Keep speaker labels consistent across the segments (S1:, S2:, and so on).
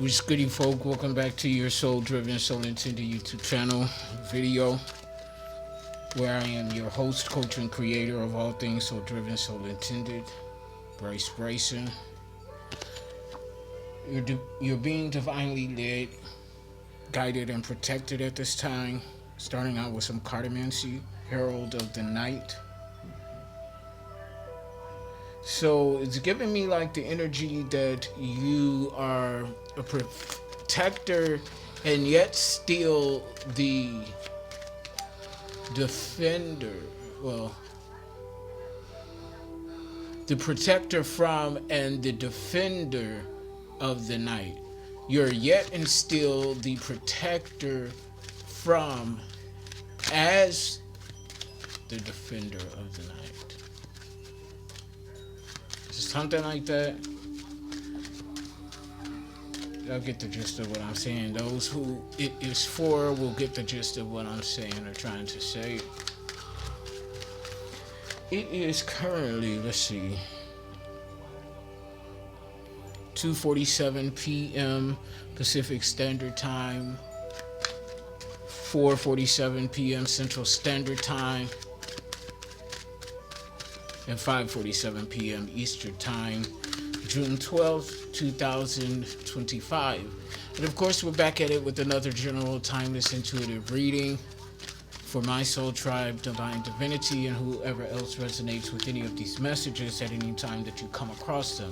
S1: What's goody folk? Welcome back to your Soul Driven, Soul Intended YouTube channel video, where I am your host, coach, and creator of all things Soul Driven, Soul Intended, Bryce Bryson. You're being divinely led, guided, and protected at this time. Starting out with some cartomancy, Herald of the Night. So it's giving me like the energy that you are a protector and yet still the defender. Well, the protector from and the defender of the night. You're yet and still the protector from as the defender of the night. Something like that. Y'all get the gist of what I'm saying. Those who it is for will get the gist of what I'm saying or trying to say. It is currently, let's see, 2:47 p.m. Pacific Standard Time, 4:47 p.m. Central Standard Time, and 5:47 p.m. Eastern Time, June 12th, 2025. And of course, we're back at it with another general timeless intuitive reading for my soul tribe, divine divinity, and whoever else resonates with any of these messages at any time that you come across them.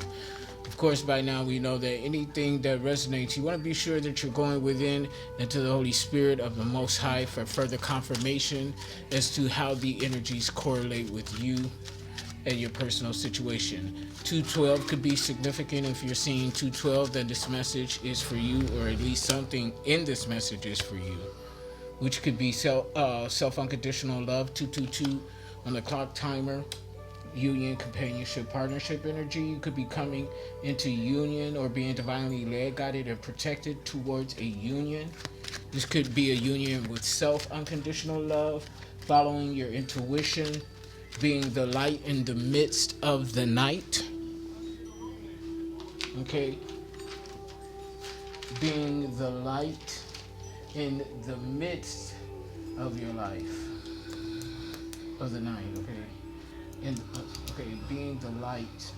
S1: Of course, by now we know that anything that resonates, you want to be sure that you're going within into the Holy Spirit of the Most High for further confirmation as to how the energies correlate with you and your personal situation. 212 could be significant. If you're seeing 212, then this message is for you, or at least something in this message is for you, which could be self-unconditional love. 222 on the clock timer, union, companionship, partnership energy. You could be coming into union or being divinely led, guided, and protected towards a union. This could be a union with self-unconditional love, following your intuition, being the light in the midst of the night. Okay? Being the light in the midst of your life. Of the night, okay? And being the light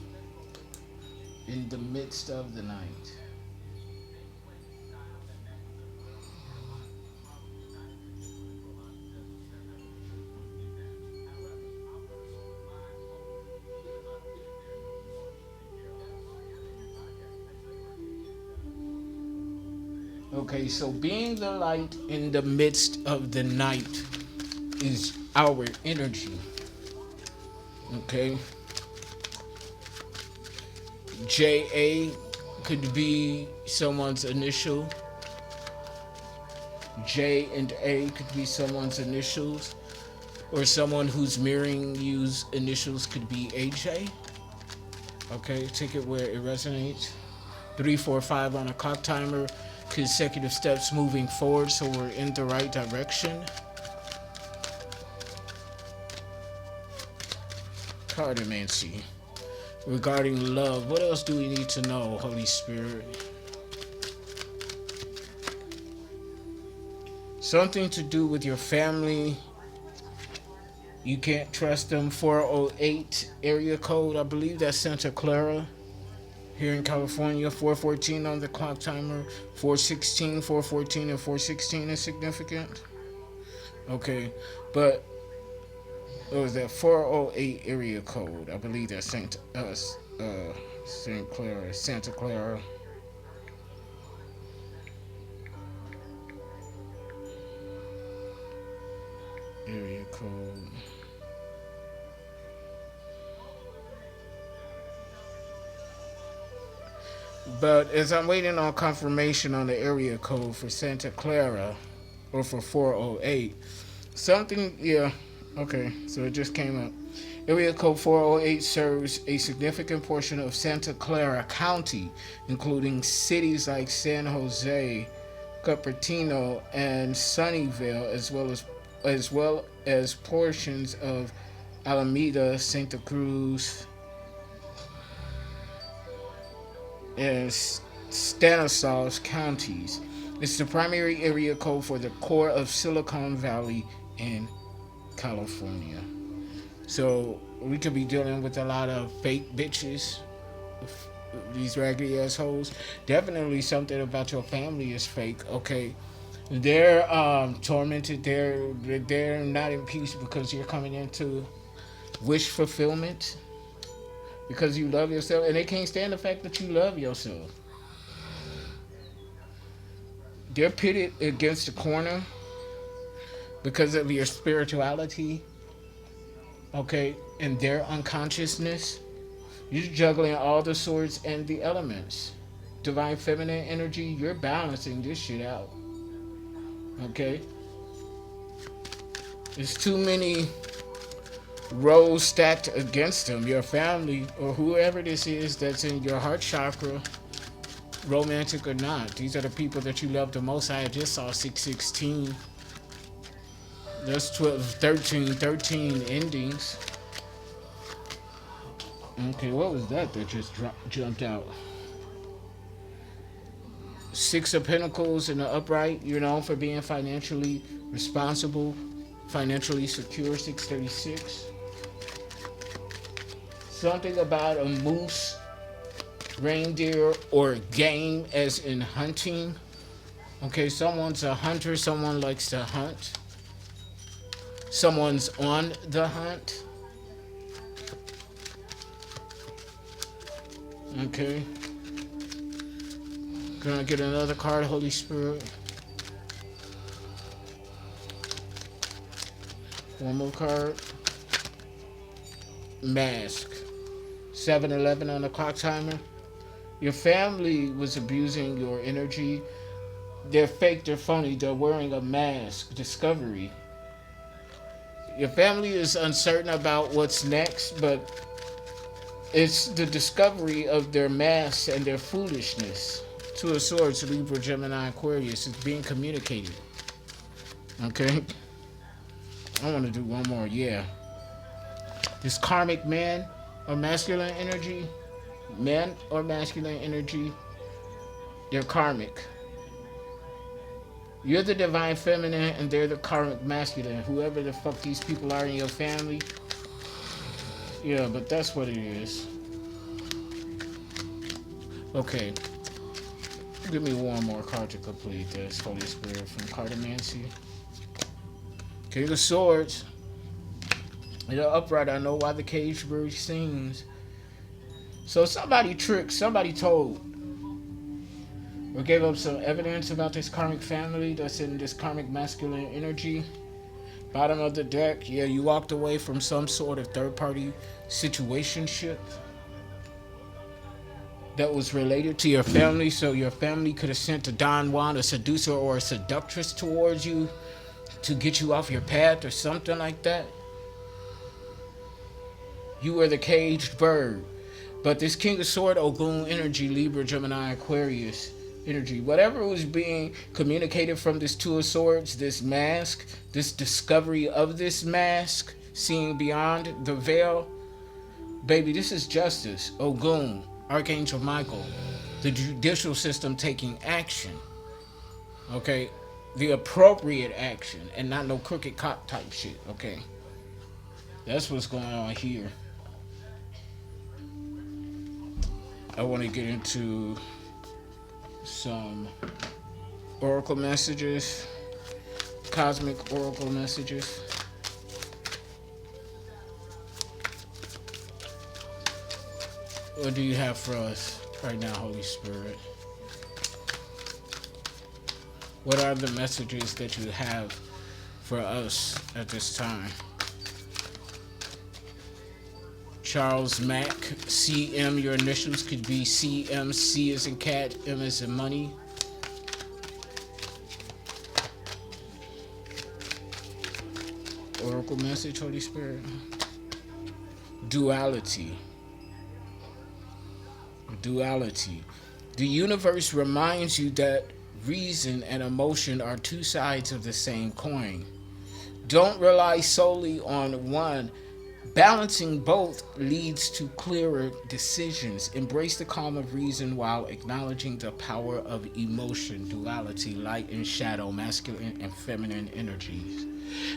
S1: in the midst of the night. Okay, so being the light in the midst of the night is our energy. Okay. JA could be someone's initial. J and A could be someone's initials. Or someone who's mirroring you's initials could be AJ. Okay, take it where it resonates. 3, 4, 5 on a clock timer. Consecutive steps moving forward, so we're in the right direction. Cartomancy. Regarding love, what else do we need to know, Holy Spirit? Something to do with your family. You can't trust them. 408 area code, I believe that's Santa Clara here in California. 414 on the clock timer. 416, 414, and 416 is significant. Okay, but it was that 408 area code. I believe that's Santa Clara. Area code. But as I'm waiting on confirmation on the area code for Santa Clara, or for 408, something, yeah, okay, so it just came up. Area code 408 serves a significant portion of Santa Clara County, including cities like San Jose, Cupertino, and Sunnyvale, as well as portions of Alameda, Santa Cruz, and Stanislaus counties. It's the primary area code for the core of Silicon Valley in California. So we could be dealing with a lot of fake bitches, these raggedy assholes. Definitely something about your family is fake. Okay, they're tormented. They're not in peace because you're coming into wish fulfillment because you love yourself, and they can't stand the fact that you love yourself. They're pitted against the corner because of your spirituality, okay, and their unconsciousness. You're juggling all the swords and the elements. Divine feminine energy, you're balancing this shit out. Okay? There's too many roles stacked against them. Your family, or whoever this is that's in your heart chakra, romantic or not. These are the people that you love the most. I just saw 616. That's 12, 13 endings. Okay, what was that just jumped out? Six of Pentacles in the upright. You're known for being financially responsible, financially secure. 636. Something about a moose, reindeer, or game, as in hunting. Okay, someone's a hunter. Someone likes to hunt. Someone's on the hunt. Okay. Gonna get another card, Holy Spirit. One more card. Mask. 7-11 on the clock timer. Your family was abusing your energy. They're fake, they're phony, they're wearing a mask. Discovery. Your family is uncertain about what's next, but it's the discovery of their masks and their foolishness. Two of Swords, Libra, Gemini, Aquarius. It's being communicated. Okay? I want to do one more, yeah. This karmic man or masculine energy, men or masculine energy, they're karmic. You're the divine feminine and they're the karmic masculine. Whoever the fuck these people are in your family. Yeah, but that's what it is. Okay. Give me one more card to complete this. Holy Spirit from Cartomancy. King of Swords. In the upright, I know why the caged bird sings. So somebody tricked, somebody told, or gave up some evidence about this karmic family that's in this karmic masculine energy. Bottom of the deck, yeah, you walked away from some sort of third-party situationship that was related to your family, so your family could have sent a Don Juan, a seducer, or a seductress towards you to get you off your path or something like that. You were the caged bird. But this King of Sword, Ogun energy, Libra, Gemini, Aquarius energy, whatever was being communicated from this Two of Swords, this mask, this discovery of this mask, seeing beyond the veil, baby, this is justice. Ogun, Archangel Michael, the judicial system taking action. Okay? The appropriate action and not no crooked cop type shit. Okay? That's what's going on here. I want to get into some oracle messages, cosmic oracle messages. What do you have for us right now, Holy Spirit? What are the messages that you have for us at this time? Charles Mack, CM, your initials could be CM, C as in cat, M as in money. Oracle message, Holy Spirit. Duality. Duality. The universe reminds you that reason and emotion are two sides of the same coin. Don't rely solely on one Balancing both leads to clearer decisions. Embrace the calm of reason while acknowledging the power of emotion, duality, light and shadow, masculine and feminine energies.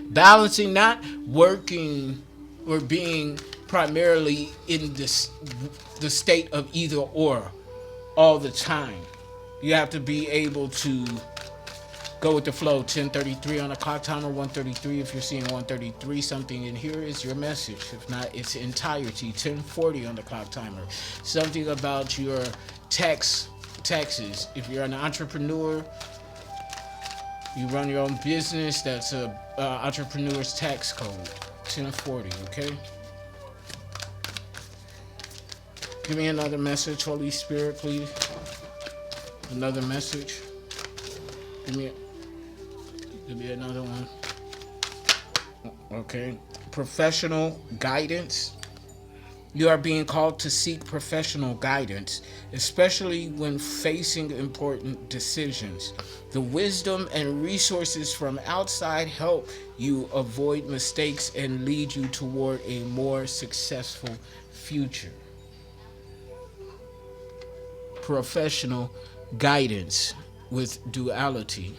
S1: Balancing, not working or being primarily in this the state of either or all the time. You have to be able to go with the flow. 10:33 on the clock timer, 1:33. If you're seeing 1:33, something in here is your message. If not, its entirety. 10:40 on the clock timer. Something about your taxes. If you're an entrepreneur, you run your own business. That's a entrepreneur's tax code. 10:40. Okay. Give me another message, Holy Spirit, please. Another message. Give me another one. Okay. Professional guidance. You are being called to seek professional guidance, especially when facing important decisions. The wisdom and resources from outside help you avoid mistakes and lead you toward a more successful future. Professional guidance with duality.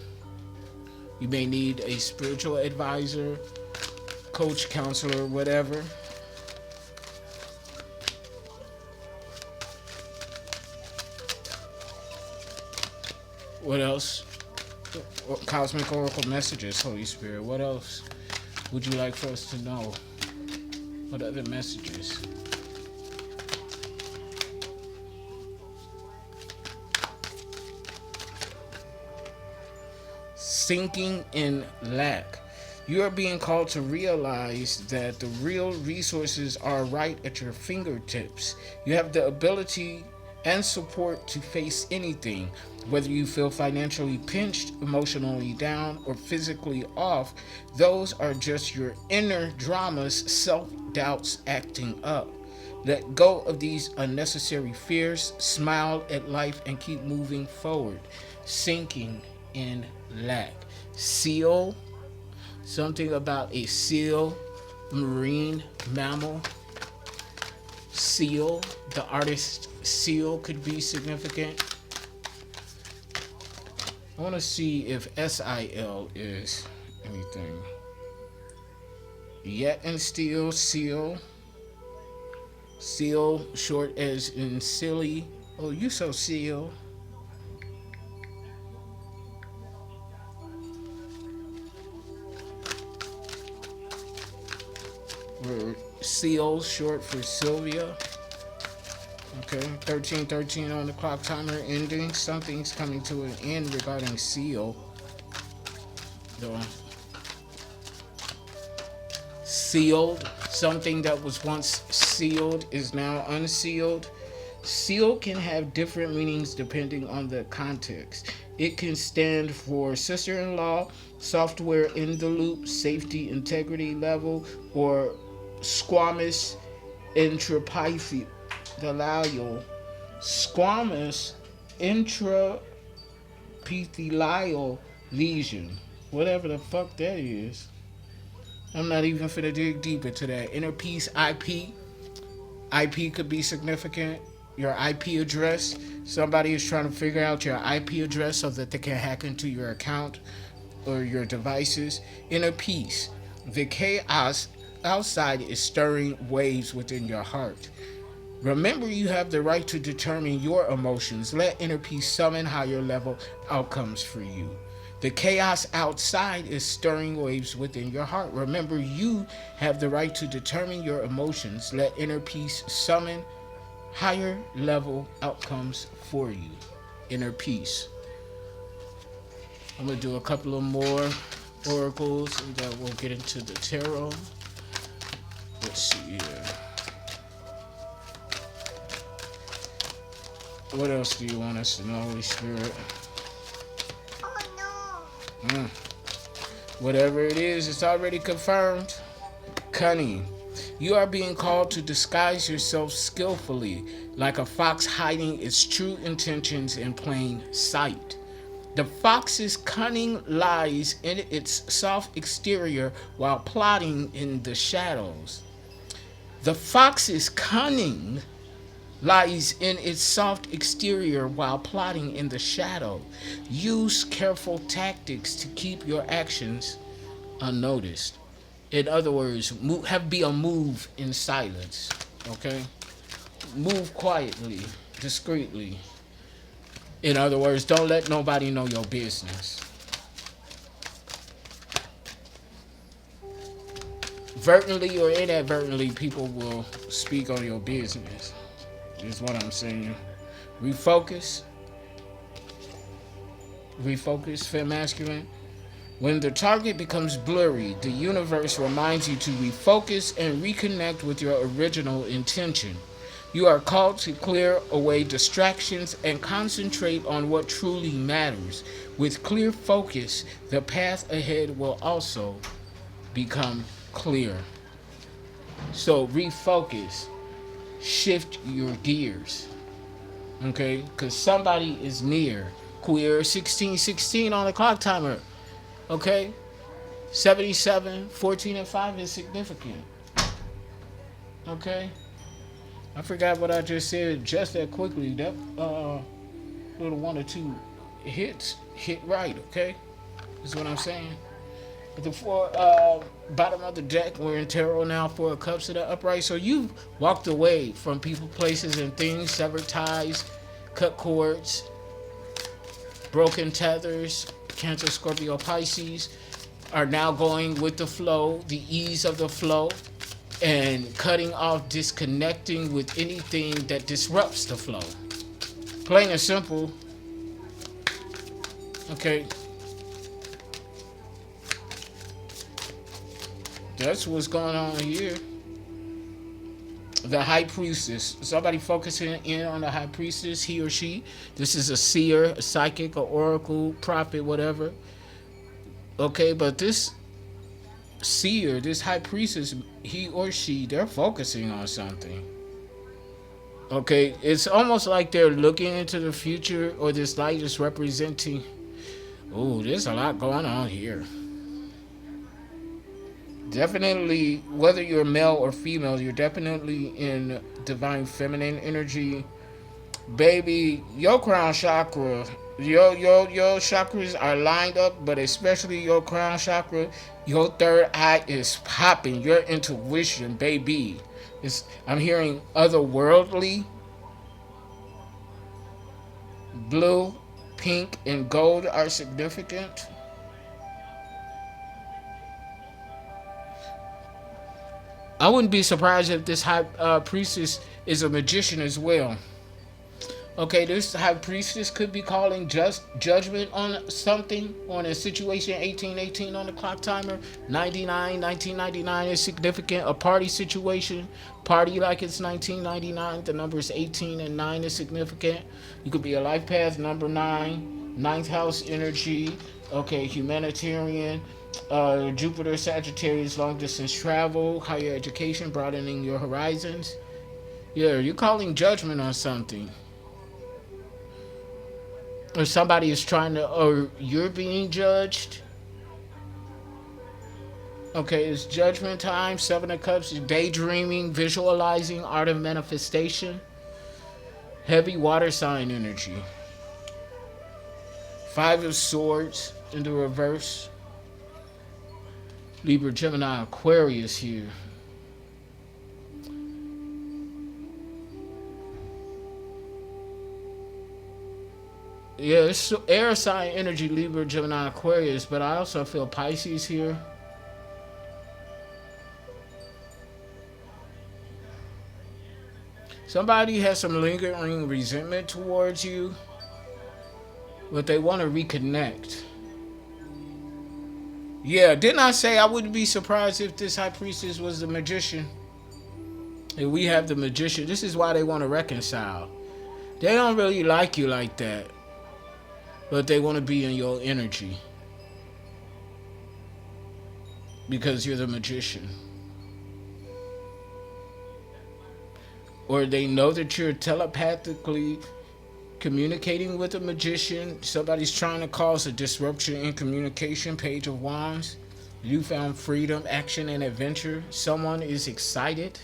S1: You may need a spiritual advisor, coach, counselor, whatever. What else? Cosmic Oracle messages, Holy Spirit. What else would you like for us to know? What other messages? Sinking in lack. You are being called to realize that the real resources are right at your fingertips. You have the ability and support to face anything, whether you feel financially pinched, emotionally down, or physically off. Those are just your inner dramas, self-doubts acting up. Let go of these unnecessary fears, smile at life, and keep moving forward. Sinking in lack. Seal. Something about a seal, marine mammal. Seal. The artist seal could be significant. I want to see if SIL is anything. Yet and steel, seal. Seal, short as in silly. Oh, you so seal. Seal, short for Sylvia. Okay, 13:13 on the clock timer ending. Something's coming to an end regarding seal. Though. Sealed. Something that was once sealed is now unsealed. Seal can have different meanings depending on the context. It can stand for sister-in-law, software in the loop, safety, integrity level, or squamous intraepithelial. Squamous intraepithelial lesion. Whatever the fuck that is. I'm not even finna dig deep into that. Inner peace IP. IP could be significant. Your IP address. Somebody is trying to figure out your IP address so that they can hack into your account or your devices. Inner peace. The chaos outside is stirring waves within your heart. Remember, you have the right to determine your emotions. Let inner peace summon higher level outcomes for you. The chaos outside is stirring waves within your heart. Remember, you have the right to determine your emotions. Let inner peace summon higher level outcomes for you. Inner peace. I'm going to do a couple of more oracles and then we'll get into the tarot. Let's see here. What else do you want us to know, Holy Spirit? Whatever it is, it's already confirmed. Cunning. You are being called to disguise yourself skillfully, like a fox hiding its true intentions in plain sight. The fox's cunning lies in its soft exterior while plotting in the shadows. The fox's cunning lies in its soft exterior while plotting in the shadow. Use careful tactics to keep your actions unnoticed. In other words, be a move in silence. Okay? Move quietly, discreetly. In other words, don't let nobody know your business. Vertently or inadvertently, people will speak on your business. Is what I'm saying. Refocus. Refocus, fem masculine. When the target becomes blurry, the universe reminds you to refocus and reconnect with your original intention. You are called to clear away distractions and concentrate on what truly matters. With clear focus, the path ahead will also become clear. So refocus, shift your gears, okay? Because somebody is near. Queer 1616 on the clock timer, okay? 77, 14, and 5 is significant, okay? I forgot what I just said just that quickly. That little one or two hits hit right, okay? Is what I'm saying. The four bottom of the deck, we're in tarot now. 4 of Cups to the upright. So you've walked away from people, places, and things, severed ties, cut cords, broken tethers. Cancer, Scorpio, Pisces are now going with the flow, the ease of the flow, and cutting off, disconnecting with anything that disrupts the flow. Plain and simple. Okay. That's what's going on here. The High Priestess. Somebody focusing in on the High Priestess, he or she. This is a seer, a psychic, an oracle, prophet, whatever. Okay, but this seer, this High Priestess, he or she, they're focusing on something. Okay, it's almost like they're looking into the future, or this light is representing, oh, there's a lot going on here. Definitely, whether you're male or female, you're definitely in divine feminine energy. Baby, your crown chakra, your chakras are lined up, but especially your crown chakra, your third eye is popping. Your intuition, baby. I'm hearing otherworldly. Blue, pink, and gold are significant. I wouldn't be surprised if this High Priestess is a magician as well. Okay, this High Priestess could be calling judgment on something, on a situation. 1818 on the clock timer. 1999 is significant. A party situation. Party like it's 1999. The numbers 18 and 9 is significant. You could be a life path number 9. Ninth house energy. Okay, humanitarian. Jupiter, Sagittarius, long distance travel, higher education, broadening your horizons. Yeah, you're calling judgment on something. Or somebody is trying to, or you're being judged. Okay, it's judgment time. 7 of Cups, daydreaming, visualizing, art of manifestation. Heavy water sign energy. 5 of Swords in the reverse. Libra, Gemini, Aquarius here. Yeah, it's air sign energy, Libra, Gemini, Aquarius, but I also feel Pisces here. Somebody has some lingering resentment towards you, but they want to reconnect. Yeah, didn't I say I wouldn't be surprised if this High Priestess was the magician? And we have the magician. This is why they want to reconcile. They don't really like you like that, but they want to be in your energy because you're the magician. Or they know that you're telepathically communicating with a magician. Somebody's trying to cause a disruption in communication. Page of Wands. You found freedom, action, and adventure. Someone is excited.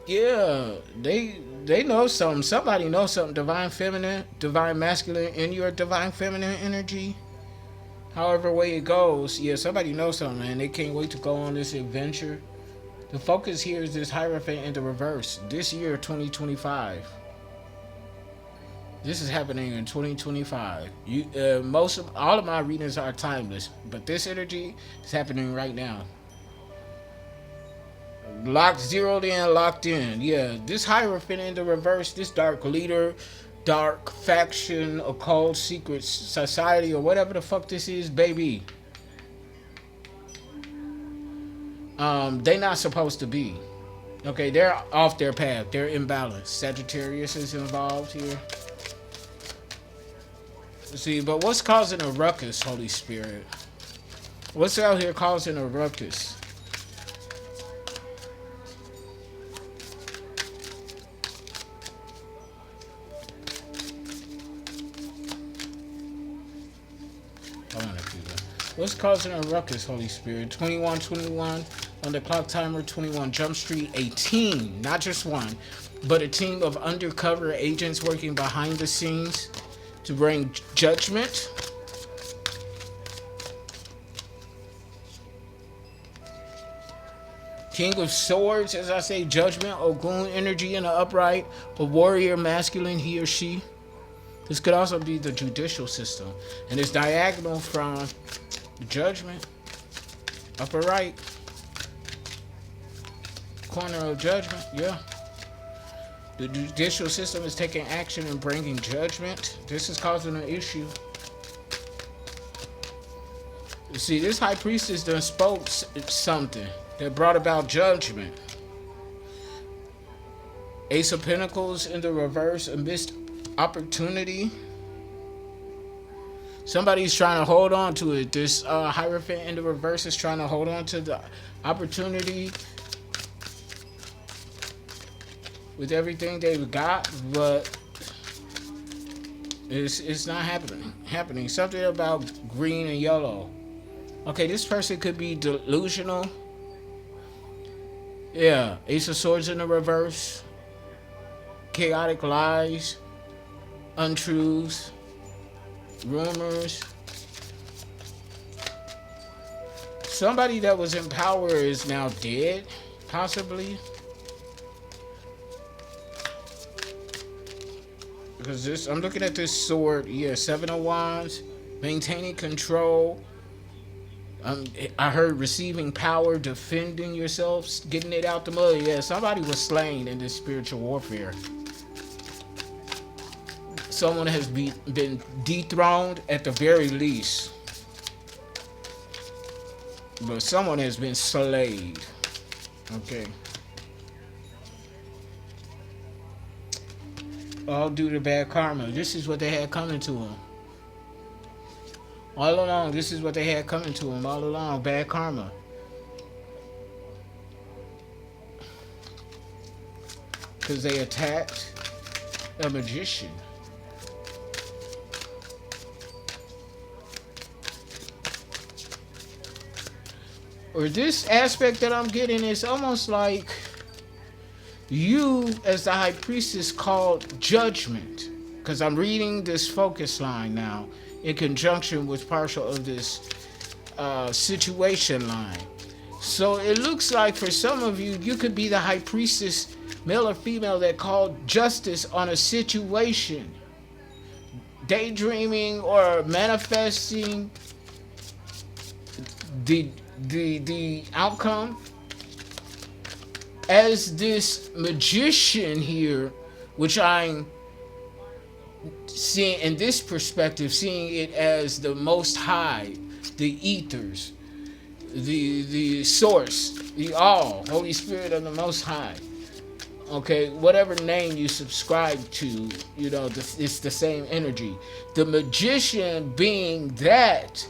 S1: Yeah, they know something. Somebody knows something. Divine feminine, divine masculine, in your divine feminine energy. However way it goes, yeah, somebody knows something, and they can't wait to go on this adventure. The focus here is this Hierophant in the reverse. This year, 2025. This is happening in 2025. All of my readings are timeless, but this energy is happening right now. Locked, zeroed in, locked in. Yeah, this Hierophant in the reverse, this dark leader, dark faction, occult, secret society, or whatever the fuck this is, baby. They not supposed to be. Okay, they're off their path. They're imbalanced. Sagittarius is involved here. See, but what's causing a ruckus, Holy Spirit? What's out here causing a ruckus? What's causing a ruckus, Holy Spirit? 2121 on the clock timer, 21 Jump Street, a team, not just one, but a team of undercover agents working behind the scenes to bring judgment. King of Swords, as I say, judgment, Ogun energy in the upright, a warrior masculine, he or she. This could also be the judicial system. And it's diagonal from judgment, upper right, corner of judgment, yeah. The judicial system is taking action and bringing judgment. This is causing an issue. You see, this high priestess done spoke something that brought about judgment. Ace of Pentacles in the reverse, a missed opportunity. Somebody's trying to hold on to it. This Hierophant in the reverse is trying to hold on to the opportunity with everything they've got, but it's not happening. Something about green and yellow. Okay, this person could be delusional. Yeah, Ace of Swords in the reverse. Chaotic lies, untruths, rumors. Somebody that was in power is now dead, possibly. Because this, I'm looking at this sword. Yeah, 7 of Wands, maintaining control. I heard receiving power, defending yourselves, getting it out the mud. Yeah, somebody was slain in this spiritual warfare. Someone has been dethroned at the very least. But someone has been slayed. Okay. All due to bad karma. This is what they had coming to them. All along, this is what they had coming to them. All along, bad karma. Because they attacked a magician. Or this aspect that I'm getting is almost like you, as the high priestess, called judgment. Because I'm reading this focus line now in conjunction with partial of this situation line. So it looks like for some of you, you could be the high priestess, male or female, that called justice on a situation. Daydreaming or manifesting the outcome as this magician here, which I'm seeing in this perspective, seeing it as the Most High, the ethers, the source, the all, Holy Spirit of the Most High. Okay, whatever name you subscribe to, you know, it's the same energy. The magician being that,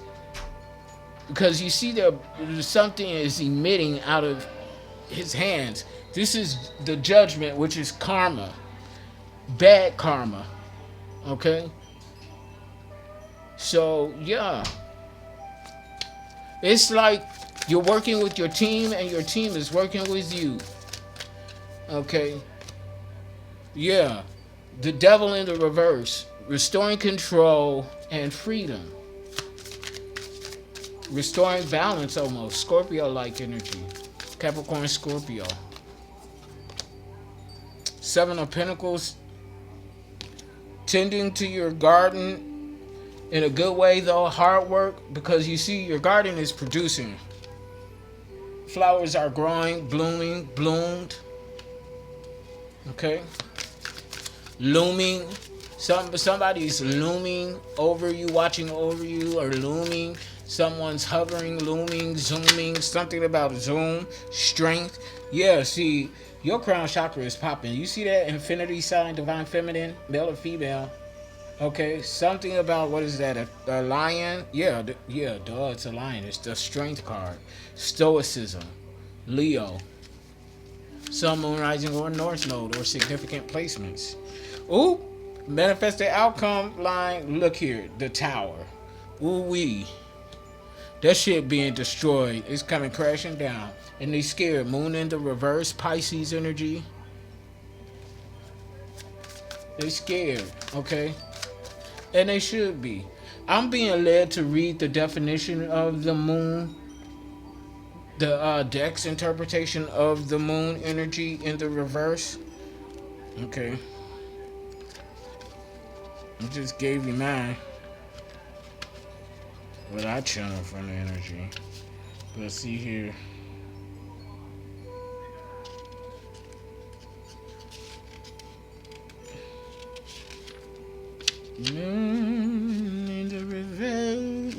S1: because you see there something is emitting out of his hands. This is the judgment, which is karma, bad karma. Okay, so yeah, it's like you're working with your team and your team is working with you. Okay. Yeah. The devil in the reverse. Restoring control and freedom. Restoring balance almost. Scorpio-like energy. Capricorn Scorpio. Seven of Pentacles. Tending to your garden in a good way though. Hard work. Because you see your garden is producing. Flowers are growing, blooming, bloomed. Okay. Looming. Somebody's looming over you, watching over you, or looming. Someone's hovering, looming, zooming. Something about zoom, strength. Yeah, see, your crown chakra is popping. You see that infinity sign, divine feminine, male or female? Okay, something about, what is that? A lion? Yeah, duh, it's a lion. It's the strength card. Stoicism. Leo. Sun, moon, rising, or north node, or significant placements. Ooh, manifested outcome line. Look here, the tower. Ooh wee. That shit being destroyed. It's coming crashing down. And they scared. Moon in the reverse, Pisces energy. They scared, okay? And they should be. I'm being led to read the definition of the moon. The Dex interpretation of the moon energy in the reverse. Okay. I just gave you mine. What I channel from the energy. Let's see here. Moon in the reverse.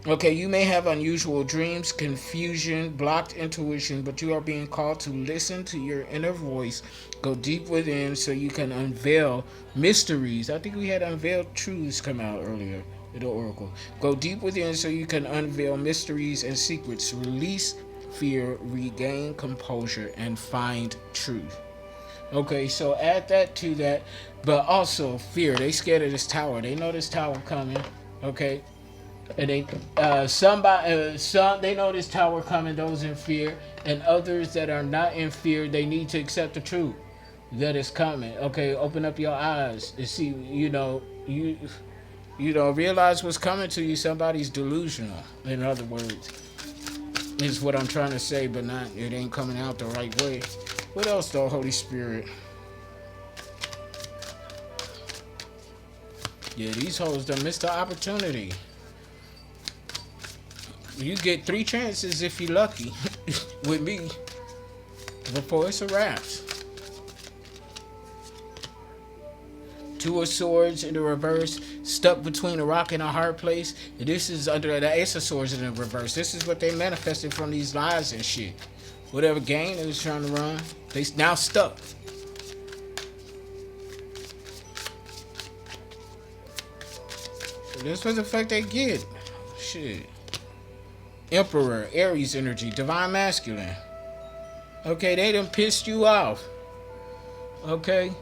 S1: Okay, you may have unusual dreams, confusion, blocked intuition, but you are being called to listen to your inner voice. Go deep within so you can unveil mysteries. I think we had unveiled truths come out earlier in the oracle. Go deep within so you can unveil mysteries and secrets. Release fear, regain composure, and find truth. Okay, so add that to that, but also fear. They scared of this tower. They know this tower coming. Okay, and they some they know this tower coming. Those in fear, and others that are not in fear, they need to accept the truth that is coming. Okay, open up your eyes and see. Realize what's coming to you. Somebody's delusional. In other words, is what I'm trying to say, but not. It ain't coming out the right way. What else though, Holy Spirit? Yeah, these hoes done missed the opportunity. You get 3 chances if you're lucky with me before it's a wrap. 2 of Swords in the reverse, stuck between a rock and a hard place. This is under the Ace of Swords in the reverse. This is what they manifested from these lies and shit. Whatever game they was trying to run, they now stuck. So this was the fact they get. Shit. Emperor, Aries energy, divine masculine. Okay, they done pissed you off. Okay.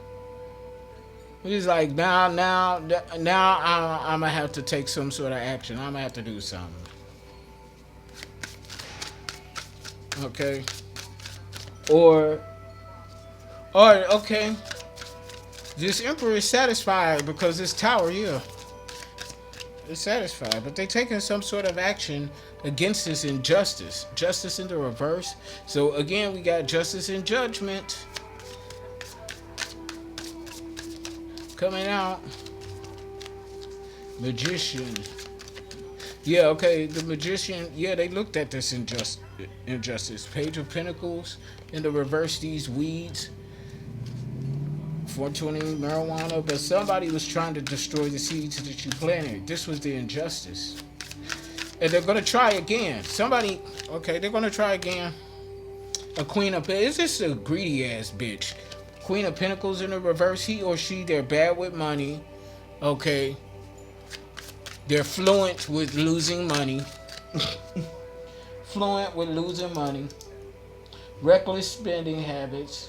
S1: He's like, now, I'm gonna have to take some sort of action. I'm gonna have to do something. Okay. Or okay. This emperor is satisfied because this tower, yeah, is satisfied, but they taking some sort of action against this injustice. Justice in the reverse. So again, we got justice and judgment coming out. Magician. Yeah, okay, the magician, yeah, they looked at this injustice. Page of Pentacles in the reverse, these weeds. 420 marijuana, but somebody was trying to destroy the seeds that you planted. This was the injustice. And they're gonna try again. Somebody, okay, they're gonna try again. A Queen of Pentacles. Is this a greedy ass bitch? Queen of Pentacles in the reverse, he or she, they're bad with money. Okay. They're fluent with losing money. Fluent with losing money. Reckless spending habits.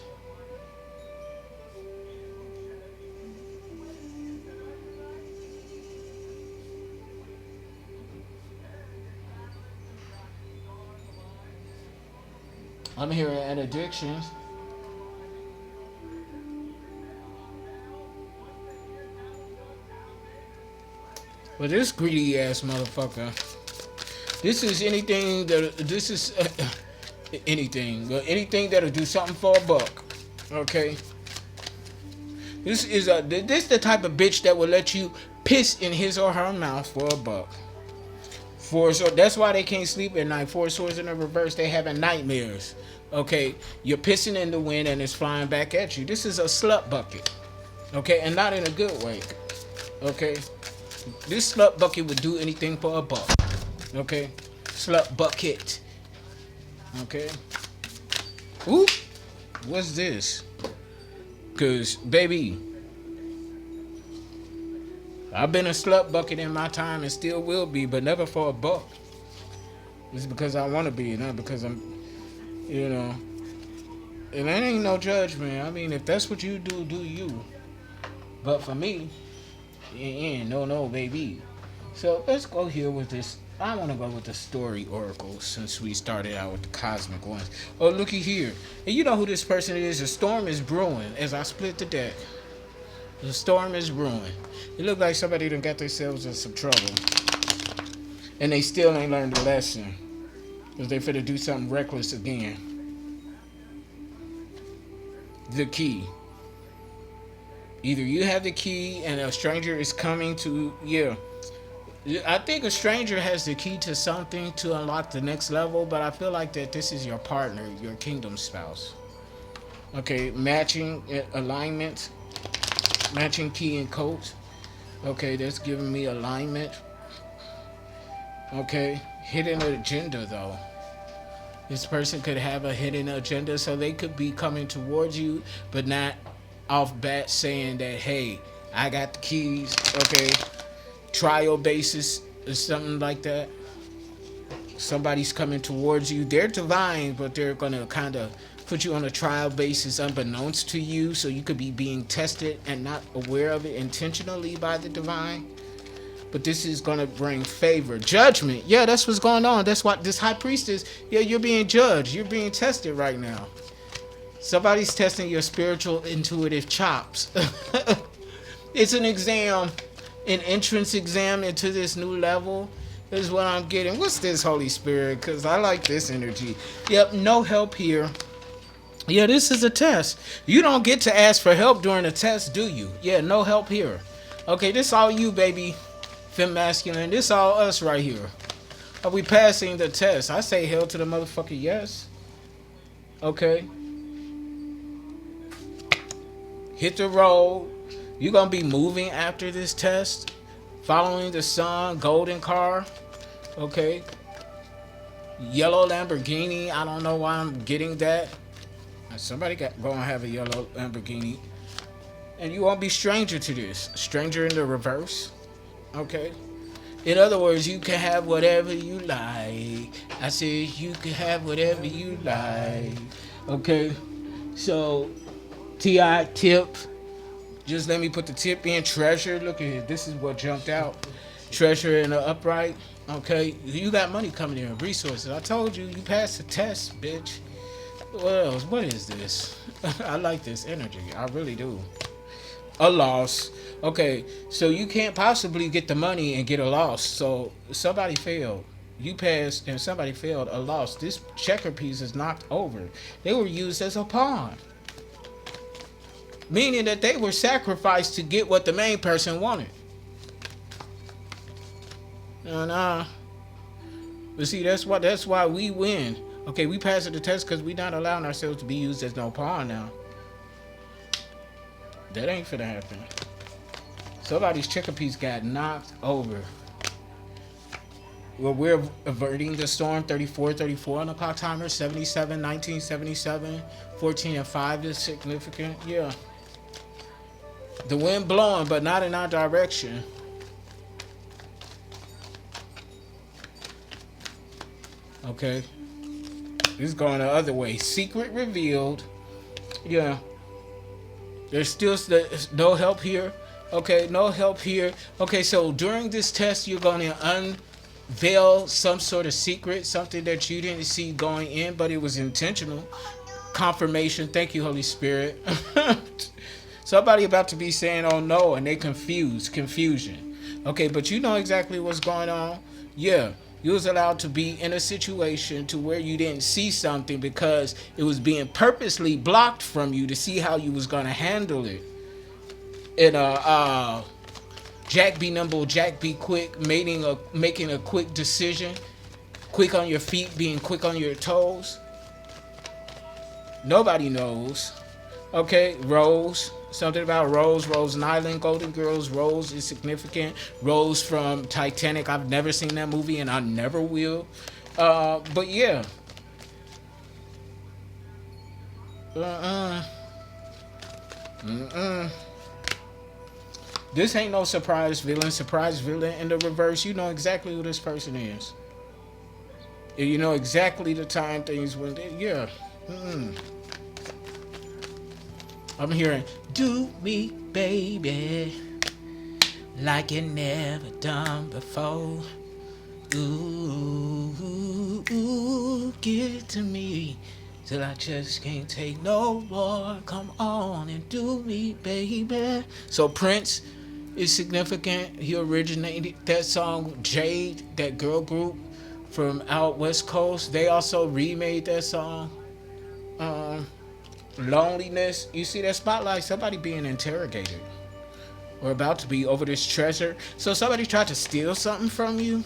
S1: I'm hearing an addiction. But this greedy ass motherfucker. This is anything that this is anything, but anything that'll do something for a buck. Okay. This the type of bitch that will let you piss in his or her mouth for a buck. So that's why they can't sleep at night. Four swords in the reverse, they having nightmares. Okay, you're pissing in the wind and it's flying back at you. This is a slut bucket. Okay, and not in a good way. Okay, this slut bucket would do anything for a buck. Okay, slut bucket. Okay. Ooh, what's this? Cause baby, I've been a slut bucket in my time and still will be, but never for a buck. It's because I want to be, not because I'm, you know. And that ain't no judgment. I mean, if that's what you do, do you. But for me, no, baby. So let's go here with this. I want to go with the story oracle since we started out with the cosmic ones. Oh, looky here. And you know who this person is? A storm is brewing as I split the deck. The storm is brewing. It look like somebody done got themselves in some trouble. And they still ain't learned the lesson. Because they finna do something reckless again. The key. Either you have the key and a stranger is coming to, yeah. I think a stranger has the key to something to unlock the next level, but I feel like that this is your partner, your kingdom spouse. Okay, matching alignment, matching key and coat. Okay, that's giving me alignment. Okay, hidden agenda though. This person could have a hidden agenda, so they could be coming towards you, but not off bat saying that, hey, I got the keys, okay? Trial basis or something like that. Somebody's coming towards you. They're divine, but they're gonna kind of put you on a trial basis unbeknownst to you, so you could be being tested and not aware of it intentionally by the divine. But this is gonna bring favor, judgment. Yeah, that's what's going on. That's what this high priestess. Yeah, you're being judged. You're being tested right now. Somebody's testing your spiritual intuitive chops. It's an exam. An entrance exam into this new level is what I'm getting. What's this, Holy Spirit? Because I like this energy. Yep, no help here. Yeah, this is a test. You don't get to ask for help during a test, do you? Yeah, no help here. Okay, this all you, baby. Fem masculine. This all us right here. Are we passing the test? I say hell to the motherfucker yes. Okay. Hit the road. You're going to be moving after this test. Following the sun. Golden car. Okay. Yellow Lamborghini. I don't know why I'm getting that. Somebody going to have a yellow Lamborghini. And you won't be stranger to this. Stranger in the reverse. Okay. In other words, you can have whatever you like. I said you can have whatever you like. Okay. So, T.I. tip. Just let me put the tip in. Treasure. Look at it. This is what jumped out. Treasure in the upright. Okay. You got money coming in. Resources. I told you. You passed the test, bitch. What else? What is this? I like this energy. I really do. A loss. Okay. So you can't possibly get the money and get a loss. So somebody failed. You passed and somebody failed. A loss. This checker piece is knocked over. They were used as a pawn. Meaning that they were sacrificed to get what the main person wanted. But see, that's why we win. Okay, we passed the test because we not allowing ourselves to be used as no pawn now. That ain't finna happen. Somebody's checker piece got knocked over. Well, we're averting the storm. 34 on the clock timer. 77, 1977. 14 and 5 is significant. Yeah. The wind blowing, but not in our direction. Okay. It's going the other way. Secret revealed. Yeah. There's still no help here. Okay, no help here. Okay, so during this test, you're going to veil some sort of secret, something that you didn't see going in, but it was intentional. Confirmation. Thank you, Holy Spirit. Somebody about to be saying, oh no, and they confused. Confusion. Okay, but you know exactly what's going on. Yeah, you was allowed to be in a situation to where you didn't see something because it was being purposely blocked from you to see how you was going to handle it. In a Jack be nimble, Jack be quick, making a quick decision, quick on your feet, being quick on your toes. Nobody knows. Okay, Rose. Something about Rose. Rose Nyland, Golden Girls. Rose is significant. Rose from Titanic. I've never seen that movie and I never will. But yeah. This ain't no surprise villain. Surprise villain in the reverse. You know exactly who this person is. You know exactly the time things went. Yeah. I'm hearing, do me, baby, like you never done before. Ooh, ooh, give it to me till I just can't take no more. Come on and do me, baby. So Prince is significant. He originated that song, Jade, that girl group from out West Coast. They also remade that song. Loneliness. You see that spotlight? Somebody being interrogated or about to be over this treasure. So somebody tried to steal something from you.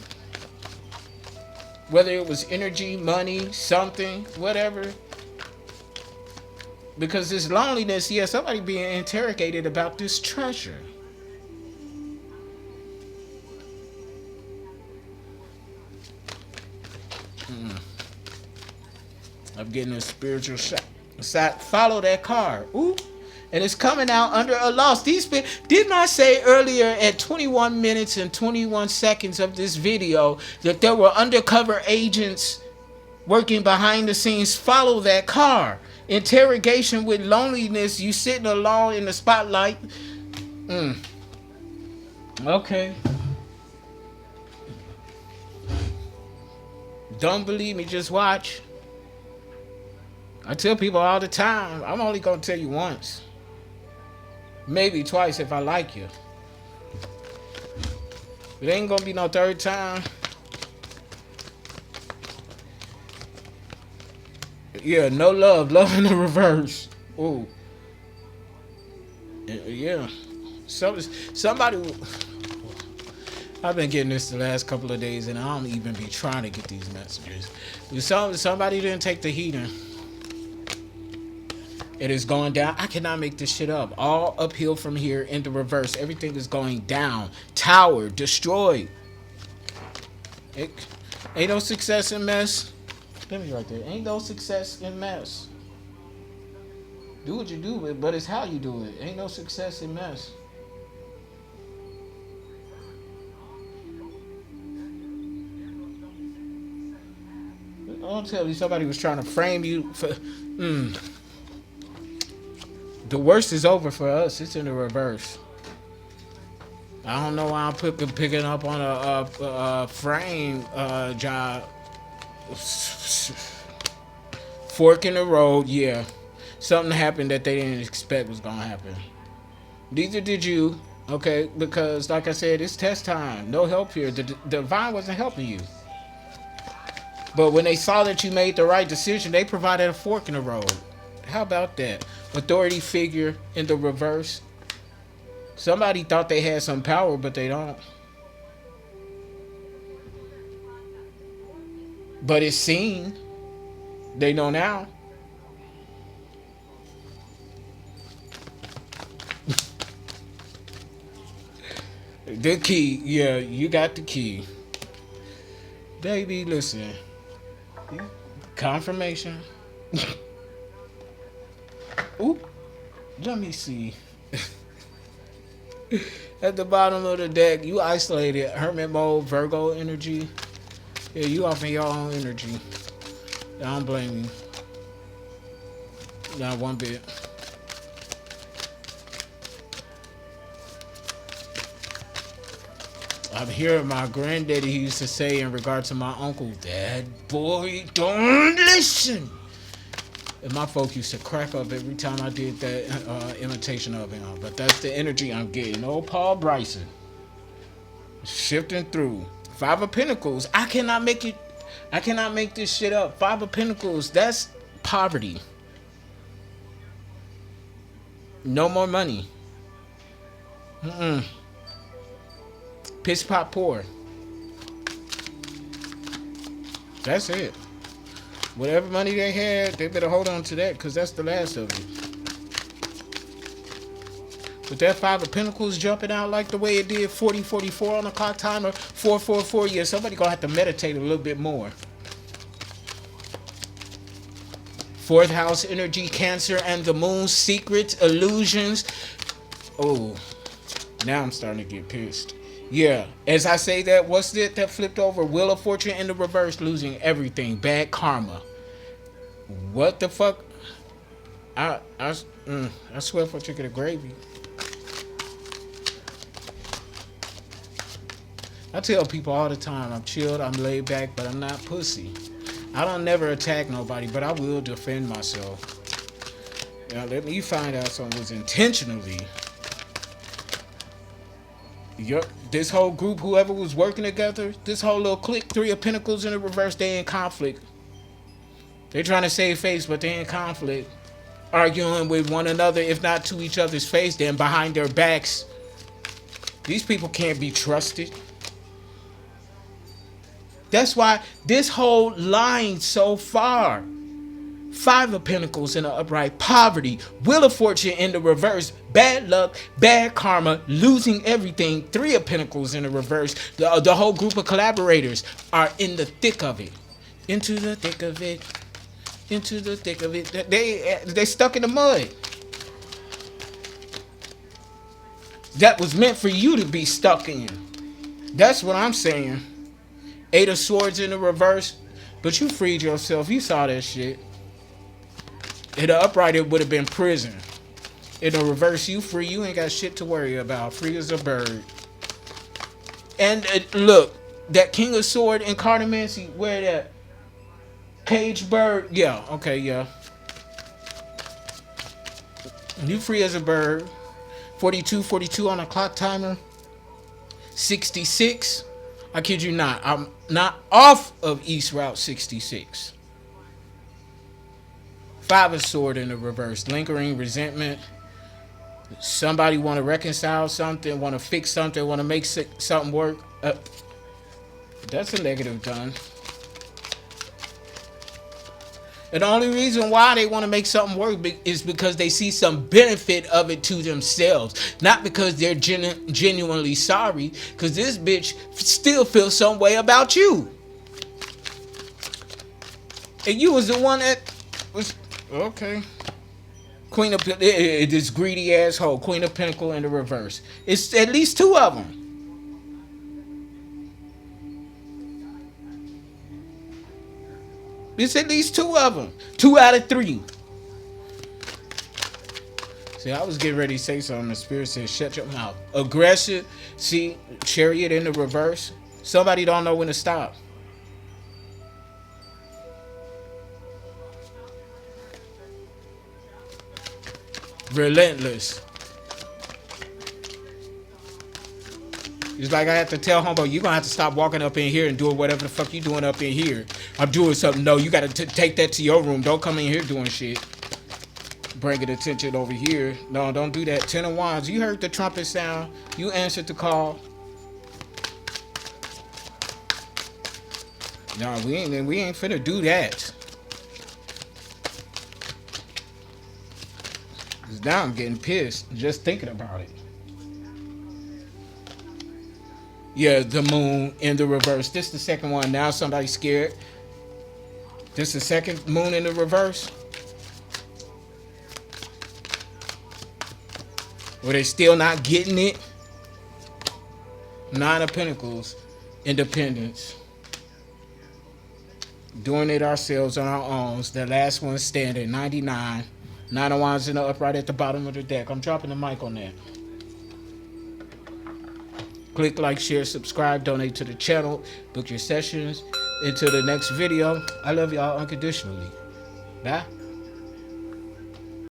S1: Whether it was energy, money, something, whatever. Because this loneliness, yeah, somebody being interrogated about this treasure. I'm getting a spiritual shot. Follow that card. Ooh. And it's coming out under a loss. Didn't I say earlier at 21 minutes and 21 seconds of this video that there were undercover agents working behind the scenes? Follow that car. Interrogation with loneliness. You sitting alone in the spotlight. Okay. Don't believe me, just watch. I tell people all the time, I'm only going to tell you once. Maybe twice if I like you. It ain't going to be no third time. Yeah, no love. Love in the reverse. Ooh. Yeah. Somebody... I've been getting this the last couple of days and I don't even be trying to get these messages. Somebody didn't take the heater. It is going down. I cannot make this shit up. All uphill from here in the reverse. Everything is going down. Tower destroyed. Ain't no success in mess. Let me right there. Ain't no success in mess. Do what you do, but it's how you do it. Ain't no success in mess. Don't tell me somebody was trying to frame you for... The worst is over for us. It's in the reverse. I don't know why I'm picking up on a frame job. Fork in the road, yeah. Something happened that they didn't expect was gonna happen. Neither did you, okay? Because, like I said, it's test time. No help here. The divine wasn't helping you. But when they saw that you made the right decision, they provided a fork in the road. How about that? Authority figure in the reverse. Somebody thought they had some power, but they don't. But it's seen. They know now. The key. Yeah, you got the key. Baby, listen. Confirmation. Ooh, let me see. At the bottom of the deck, you isolated. Hermit mode, Virgo energy. Yeah, you off in your own energy. I don't blame you. Not one bit. I'm hearing my granddaddy used to say in regard to my uncle, that boy don't listen. And my folk used to crack up every time I did that imitation of him. But that's the energy I'm getting. Old Paul Bryson. Shifting through. Five of Pentacles. I cannot make this shit up. Five of Pentacles. That's poverty. No more money. Piss pot poor. That's it. Whatever money they had, they better hold on to that, because that's the last of it. With that Five of Pentacles jumping out like the way it did, 40-44 on the clock timer, 4-4-4, yeah, somebody gonna have to meditate a little bit more. Fourth house energy, Cancer and the Moon, secrets, illusions. Oh, now I'm starting to get pissed. Yeah, as I say that, what's it that flipped over? Wheel of Fortune in the reverse, losing everything. Bad karma. What the fuck? I swear for chicken and gravy. I tell people all the time, I'm chilled, I'm laid back, but I'm not pussy. I don't never attack nobody, but I will defend myself. Now let me find out something was intentionally. This whole group, whoever was working together, this whole little clique, Three of Pentacles in the reverse, they in conflict. They're trying to save face, but they in conflict. Arguing with one another, if not to each other's face, then behind their backs. These people can't be trusted. That's why this whole line so far. Five of Pentacles in the upright, poverty, Wheel of Fortune in the reverse, bad luck, bad karma, losing everything. Three of Pentacles in the reverse. The whole group of collaborators are in the thick of it. Into the thick of it. Into the thick of it. They stuck in the mud. That was meant for you to be stuck in. That's what I'm saying. Eight of Swords in the reverse. But you freed yourself. You saw that shit. In the upright, it would have been prison. In the reverse, you free. You ain't got shit to worry about. Free as a bird. And look, that King of Sword in Cartomancy, where that Cage Bird. Yeah, okay, yeah. You free as a bird. 42 on a clock timer. 66. I kid you not. I'm not off of East Route 66. Five of Sword in the reverse. Lingering resentment. Somebody want to reconcile something, want to fix something, want to make something work. That's a negative done. And the only reason why they want to make something work is because they see some benefit of it to themselves. Not because they're genuinely sorry. Because this bitch still feels some way about you. And you was the one that was... Okay. Queen of... This greedy asshole. Queen of Pentacle in the reverse. It's at least two of them. It's at least two of them. 2 out of 3. See, I was getting ready to say something. The spirit said, shut your mouth. Aggressive. See, Chariot in the reverse. Somebody don't know when to stop. Relentless. It's like I have to tell homeboy, you're going to have to stop walking up in here and doing whatever the fuck you doing up in here. I'm doing something. No, you got to take that to your room. Don't come in here doing shit. Bringing attention over here. No, don't do that. 10 of Wands. You heard the trumpet sound. You answered the call. No, we ain't finna do that. Cause now I'm getting pissed just thinking about it. Yeah, the Moon in the reverse. This the second one. Now somebody's scared. This the second Moon in the reverse. Or they still not getting it. 9 of Pentacles. Independence. Doing it ourselves on our own. The last one standing. 99. 9 of Wands in the upright at the bottom of the deck. I'm dropping the mic on that. Click like, share, subscribe, donate to the channel, book your sessions. Until the next video, I love y'all unconditionally. Bye.